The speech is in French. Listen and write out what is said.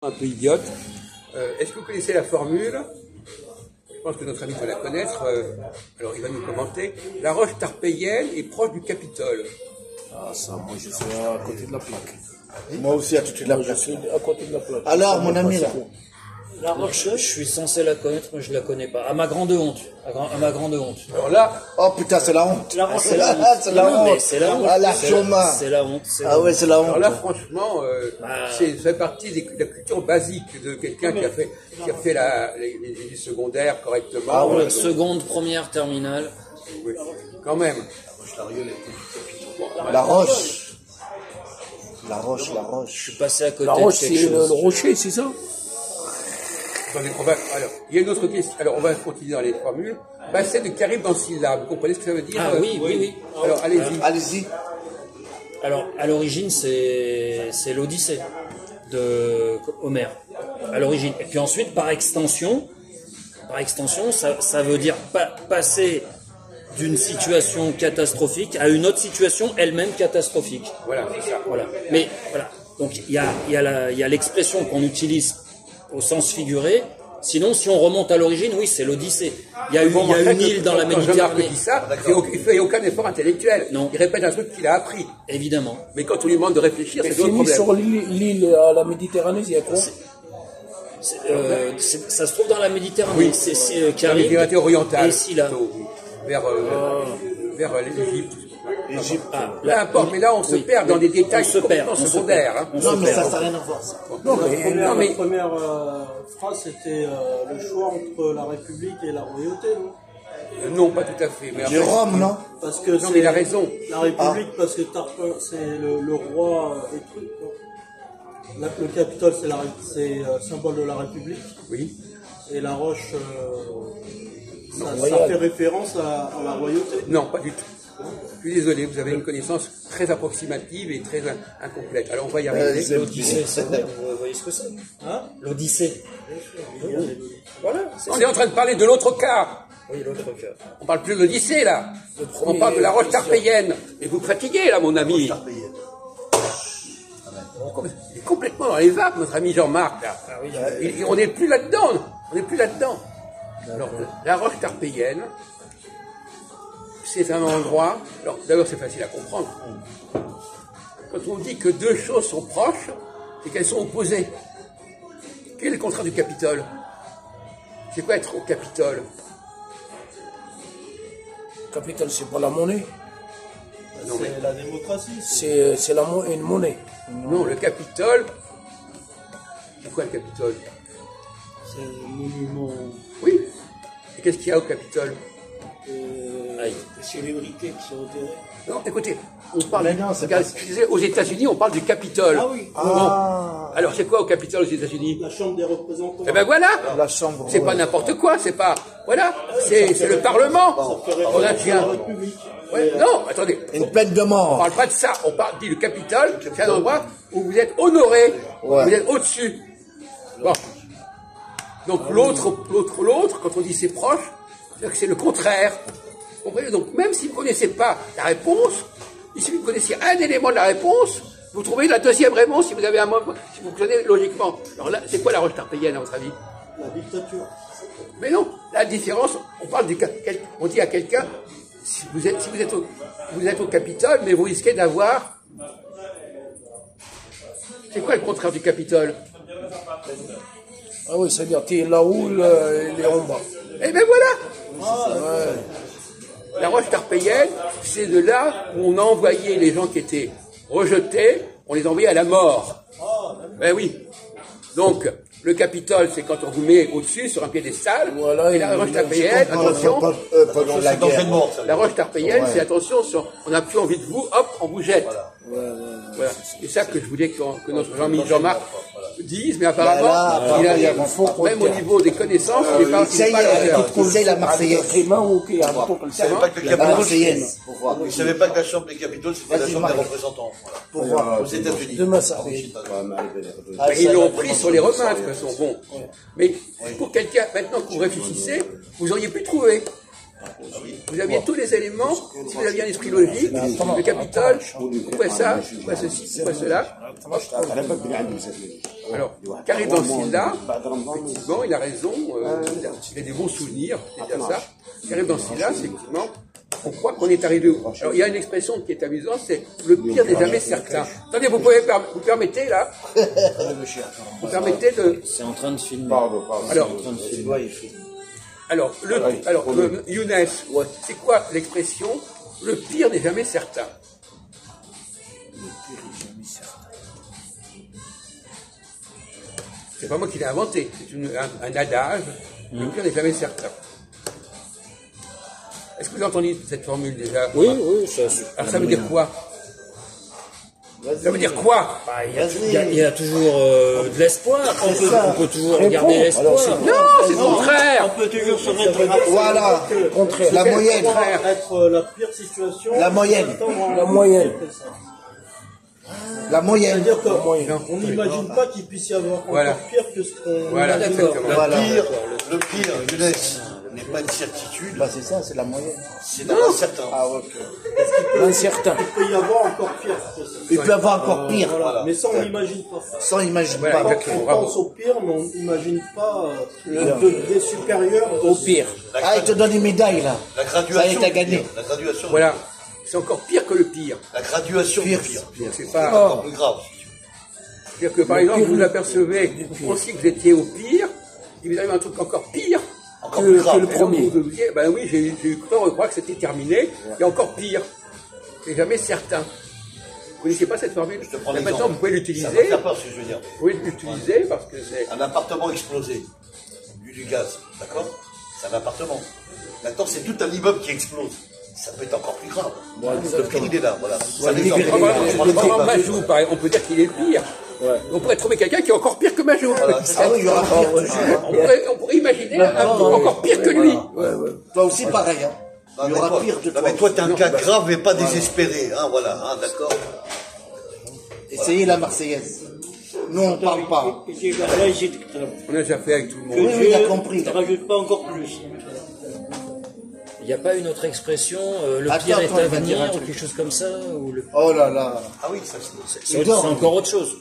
Un peu idiote. Est-ce que vous connaissez la formule? Je pense que notre ami doit la connaître. Alors il va nous commenter. La roche tarpéienne est proche du Capitole. Ah ça, moi je suis à côté de la plaque. Moi aussi à côté de la plaque. Je suis à côté de la plaque. Alors mon ami là. La Roche, je suis censé la connaître, mais je la connais pas. À ma grande honte. À ma grande honte. Alors là, Oh putain, c'est la honte. La Roche, c'est la honte. C'est la Non, mais honte. c'est la honte. Ah, la C'est chôma. C'est la honte. Ah ouais, c'est la alors honte. là franchement, ça fait partie de la culture basique de quelqu'un qui a fait les secondaires correctement. Ah ouais. Seconde, première, terminale. Oui, quand même. La roche. La roche, la Je roche. suis passé à côté La roche, de quelque c'est le chose. rocher, c'est ça? Attendez, alors, il y a une autre question. Alors, on va continuer dans les formules. Bassin de Caribe dans syllabes. Vous comprenez ce que ça veut dire? Ah oui, oui, oui. Alors, allez-y. Allez-y. Alors, à l'origine, c'est l'Odyssée de Homère. À l'origine. Et puis ensuite, par extension, ça veut dire passer d'une situation catastrophique à une autre situation elle-même catastrophique. Voilà, c'est ça. Voilà. Mais voilà. Donc il y a l'expression qu'on utilise au sens figuré. Sinon, si on remonte à l'origine, oui, c'est l'Odyssée. Il y a une île dans la Quand Jean-Marc Méditerranée. dit ça, il fait aucun effort intellectuel. Non. Il répète un truc qu'il a appris. Évidemment. Mais quand on lui demande de réfléchir, c'est d'autres Fini problèmes. sur l'île à la Méditerranée, il y a quoi? Ça se trouve dans la Méditerranée. Oui. C'est La Caribe. Méditerranée orientale. Et ici, là. plutôt, vers l'Égypte. Peu Là, importe, mais là, on se perd dans des détails on se perd, complètement on se secondaires. perd. Hein. Non, mais ça n'a rien à voir. Ça. Non, mais La première phrase, c'était le choix entre la République et la royauté, non? non, pas tout à fait. Mais après, Jérôme, non? Parce que non, mais il a raison. La République, parce que Tarpin, c'est le roi et truc. Quoi. Là, le Capitole, c'est symbole de la République. Oui. Et la roche, ça fait référence à la royauté. Non, pas du tout. Je suis désolé, vous avez une connaissance très approximative et très incomplète. Alors, on va y arriver. L'Odyssée, c'est vrai, vous voyez ce que c'est? Hein? L'Odyssée. Voilà. On est en train de parler de l'autre cas. Oui, l'autre cas. On parle plus de l'Odyssée, là. On parle de la roche tarpéienne. Et vous me fatiguez, là, mon ami. Il est complètement dans les vapes, notre ami Jean-Marc, là. On n'est plus là-dedans. On n'est plus là-dedans. Alors, la roche tarpéienne, c'est un endroit... Alors, d'abord, c'est facile à comprendre. Quand on dit que deux choses sont proches, c'est qu'elles sont opposées. Quel est le contraire du Capitole? C'est quoi être au Capitole? Capital, c'est pas la monnaie. Non, mais- C'est la démocratie. C'est une monnaie. non, le Capitole... C'est quoi le Capitole? C'est un monument. Oui. Et qu'est-ce qu'il y a au Capitole? Aïe. Des célébrités qui sont enterrées. Non, écoutez, on parle... Mais non, c'est regarde, je disais, aux États-Unis, on parle du Capitole. Ah oui. Ah, Alors, c'est quoi au Capitole aux États-Unis? La Chambre des représentants. Eh ben voilà. la chambre. C'est pas n'importe quoi, c'est pas... Voilà, c'est le Parlement. On a C'est la République. Ouais, non, attendez. Une peine de On mort. parle pas de ça. On parle dit le Capitole, c'est un endroit où vous êtes honoré, Ouais. vous êtes au-dessus. Bon. Donc l'autre, quand on dit c'est proche, c'est-à-dire que c'est le contraire. Vous comprenez? Donc même si vous ne connaissez pas la réponse, il suffit que vous connaissiez un élément de la réponse, vous trouvez la deuxième réponse si vous avez un mot, si vous fonctionnez logiquement. Alors là, c'est quoi la roche tarpéienne à votre avis? La dictature. Mais non, la différence, on parle on dit à quelqu'un, vous êtes au Capitole, mais vous risquez d'avoir... C'est quoi le contraire du Capitole? Ah oui, c'est-à-dire, tu es là-haut, il est en bas. Eh ben voilà. La roche tarpéienne, c'est de là où on a envoyé les gens qui étaient rejetés, on les envoyait à la mort. Ben oui. Donc, le Capitole, c'est quand on vous met au-dessus, sur un piédestal. Voilà, Et la roche tarpéienne, attention, Pendant la guerre. la roche tarpéienne, c'est attention, on n'a plus envie de vous, hop, on vous jette. Voilà. C'est ça que je voulais que notre ami Jean-Marc dise, mais apparemment, il a, même au niveau des connaissances, il n'est pas... Il sait la Marseillaise. Il savait pas que le La Capitole, Marseillaise. il savait pas que la Chambre des Capitoles, c'était la Chambre des représentants. Pour voir. Aux États-Unis. Demain, ça arrive. Ils l'ont pris sur les Romains, de toute façon. Bon. Mais pour quelqu'un, maintenant que vous réfléchissez, vous auriez pu trouver. Vous aviez tous les éléments, si vous aviez un esprit logique, le Capitole, pourquoi ça, pourquoi ceci, pourquoi cela. Alors, qu'arrive dans ce là effectivement, il a raison, il a des bons souvenirs, c'est bien ça. Qu'arrive dans ce là c'est effectivement, on croit qu'on est arrivé où. Alors, il y a une expression qui est amusante, c'est le pire n'est jamais certain. Attendez, vous permettez là, vous permettez de. C'est en train de filmer. Alors, Younes, c'est quoi l'expression? Le pire n'est jamais certain. C'est pas moi qui l'ai inventé, c'est un adage. Le pire n'est jamais certain. Est-ce que vous avez entendu cette formule déjà? Oui, ça. Alors ça veut dire quoi? Ça veut dire quoi? Il y a toujours de l'espoir. On peut toujours garder l'espoir. Non, c'est le contraire. On peut toujours se mettre Voilà, la moyenne. être la pire situation. La moyenne. La moyenne. La moyenne. C'est-à-dire qu'on n'imagine pas qu'il puisse y avoir encore pire que ce qu'on Voilà, imagine. exactement. Le pire, Younes, n'est pas une certitude, Bah c'est ça, c'est la moyenne. c'est d'un certain. Ah ok. Incertain. Il peut y avoir encore pire que ça. Il peut y avoir encore pire. Voilà. Mais ça, on n'imagine pas. Ça, on imagine Voilà, pas. exactement. On Bravo. pense au pire, mais on n'imagine pas le degré supérieur Au pire. Ah, il te donne une médaille là. La Ça y graduation. est, t'as du gagné. pire. La graduation. Voilà. C'est encore pire que le pire. La graduation du pire. Donc c'est pas. Encore plus grave. C'est-à-dire que par exemple, vous apercevez, vous pensiez que vous étiez au pire, il vous arrive un truc encore pire Encore plus grave. que le premier. Vous vous disiez, ben oui, j'ai eu tort de croire que c'était terminé, il y a encore pire. C'est jamais certain. Vous connaissez pas cette formule? Je te prends Mais l'exemple. maintenant, vous pouvez Ça l'utiliser. va faire peur ce que je veux dire. Vous pouvez l'utiliser parce que c'est. Un appartement explosé, du gaz, d'accord? C'est un appartement. Maintenant, c'est tout un immeuble qui explose. Ça peut être encore plus grave. Le pire, il est là, voilà. C'est un exemple. Par Majou, on peut dire qu'il est pire. On pourrait trouver quelqu'un qui est encore pire que Majou. Voilà. Ah oui, il y aura pire. On pourrait imaginer un truc encore pire que lui. Toi aussi pareil. Hein. Non, Il y mais aura toi- pire de non, toi. mais toi, t'es un cas grave et pas désespéré, hein, voilà, hein, d'accord? Essayez la Marseillaise. Nous, on parle pas. On a déjà fait avec tout le monde. Oui, oui, il a compris. Ne rajoute pas encore plus. Il n'y a pas une autre expression, le Attends, pire est attends, à il va dire un venir, ou truc. quelque chose comme ça ou le... Oh là là. Ah oui, ça c'est. C'est encore autre chose.